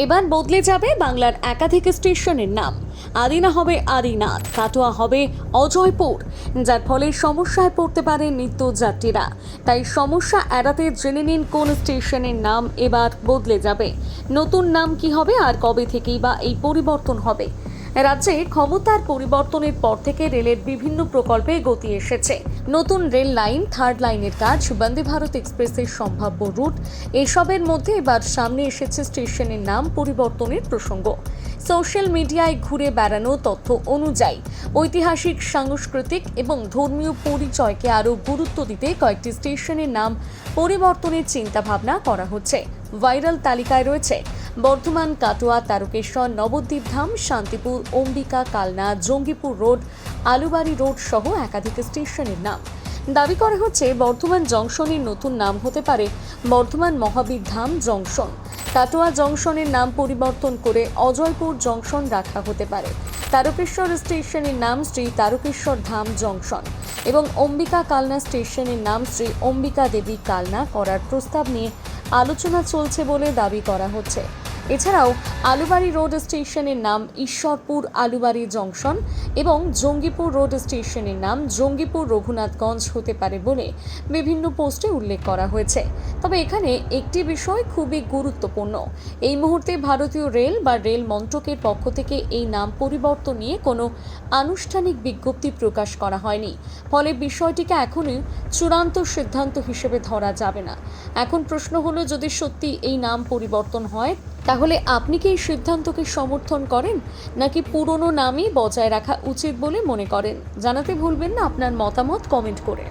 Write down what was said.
এবার বদলে যাবে বাংলার একাধিক স্টেশনের নাম। আদিনা হবে আদিনাথ, কাটোয়া হবে অজয়পুর, যার ফলে সমস্যায় পড়তে পারে নিত্যযাত্রীরা। তাই সমস্যা এড়াতে জেনে নিন কোন স্টেশনের নাম এবার বদলে যাবে, নতুন নাম কি হবে আর কবে থেকেই বা এই পরিবর্তন হবে। রাজ্যে ক্ষমতার পরিবর্তনের পর থেকে রেলের বিভিন্ন প্রকল্পে গতি এসেছে। নতুন রেল লাইন, থার্ড লাইনের কাজ, বন্দে ভারত এক্সপ্রেসের সম্ভাব্য রুট, এসবের মধ্যে এবার সামনে এসেছে স্টেশনের নাম পরিবর্তনের প্রসঙ্গ। সোশ্যাল মিডিয়ায় ঘুরে বেড়ানো তথ্য অনুযায়ী ঐতিহাসিক, সাংস্কৃতিক এবং ধর্মীয় পরিচয়কে আরও গুরুত্ব দিতে কয়েকটি স্টেশনের নাম পরিবর্তনের চিন্তাভাবনা করা হচ্ছে। ভাইরাল তালিকায় রয়েছে বর্ধমান, কাটোয়া, তারকেশ্বর, নবদ্বীপ ধাম, শান্তিপুর, অম্বিকা, কালনা, জঙ্গিপুর রোড, আলুবাড়ি রোড সহ একাধিক স্টেশনের নাম। দাবি করা হচ্ছে বর্ধমান জংশনের নতুন নাম হতে পারে বর্ধমান মহাবীর ধাম জংশন। কাটোয়া জংশনের নাম পরিবর্তন করে অজয়পুর জংশন রাখা হতে পারে। তারকেশ্বর স্টেশনের নাম শ্রী তারকেশ্বর ধাম জংশন এবং অম্বিকা কালনা স্টেশনের নাম শ্রী অম্বিকা দেবী কালনা করার প্রস্তাব নিয়ে আলোচনা চলছে বলে দাবি করা হচ্ছে। এছাড়াও আলুবাড়ি রোড স্টেশনের নাম ঈশ্বরপুর আলুবাড়ি জংশন এবং জঙ্গিপুর রোড স্টেশনের নাম জঙ্গিপুর রঘুনাথগঞ্জ হতে পারে বলে বিভিন্ন পোস্টে উল্লেখ করা হয়েছে। তবে এখানে একটি বিষয় খুবই গুরুত্বপূর্ণ, এই মুহূর্তে ভারতীয় রেল বা রেল মন্ত্রকের পক্ষ থেকে এই নাম পরিবর্তন নিয়ে কোনো আনুষ্ঠানিক বিজ্ঞপ্তি প্রকাশ করা হয়নি। ফলে বিষয়টিকে এখনই চূড়ান্ত সিদ্ধান্ত হিসেবে ধরা যাবে না। এখন প্রশ্ন হলো, যদি সত্যি এই নাম পরিবর্তন হয় তাহলে আপনি কি এই সিদ্ধান্তকে সমর্থন করেন, নাকি পুরনো নামই বজায় রাখা উচিত বলে মনে করেন? জানাতে ভুলবেন না আপনার মতামত কমেন্ট করে।